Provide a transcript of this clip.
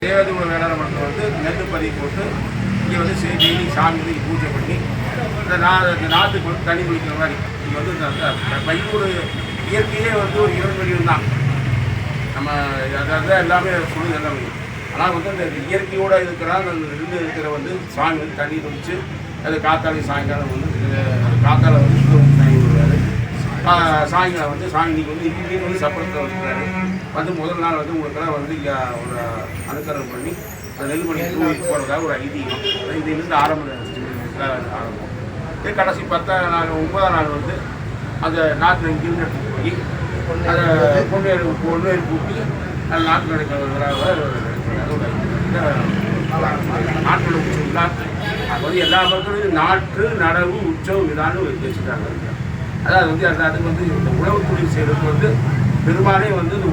தேவதூர வேளாண் மண்டலம் வந்து நெல் பதி போட்டு இங்கே வந்து டெய்லி சாமி பூஜை பண்ணி இந்த நாற்றுக்கு வந்து தண்ணி குளிக்கிற மாதிரி இங்கே வந்து பையூர் இயற்கையே வந்து ஒரு இறைவழியும் தான். நம்ம அதாவது எல்லாமே சொல்லுது எல்லாமே. ஆனால் வந்து அந்த இயற்கையோடு இருக்கிற அந்த நெல் இருக்கிற வந்து சாமி வந்து தண்ணி குளிச்சு அது காத்தாடி சாயங்காலம் வந்து காத்தால வந்து தண்ணி விடுவார். சாயங்காலம் வந்து சாமி இன்னைக்கு வந்து இங்கேயும் வந்து சப்பரத்தில் வந்துருக்காரு. வந்து முதல் நாள் வந்து உங்களுக்கெல்லாம் வந்து இங்கே ஒரு அனுக்கரணம் பண்ணி அந்த நெல்மணி தூவிட்டு போகிறதாக ஒரு ஐதீகம். இதுலேருந்து ஆரம்பம். இதே கடைசி 10ஆம் நாள் 9ஆம் நாள் வந்து அந்த நாட்டில் இங்கிருந்து எடுத்துகிட்டு போய் அதை பொண்ணு கூட்டி அந்த நாட்டில் நடக்கிற நாட்டோட உற்சவம் விழா. அது வந்து எல்லா மக்களும் நாட்டு நடவு உற்சவ விழான்னு வச்சுட்டாங்க. அதாவது வந்து அதுக்கு வந்து இந்த உழவு தொழில் செய்கிறதுக்கு வந்து பெரும்பாலே வந்து இந்த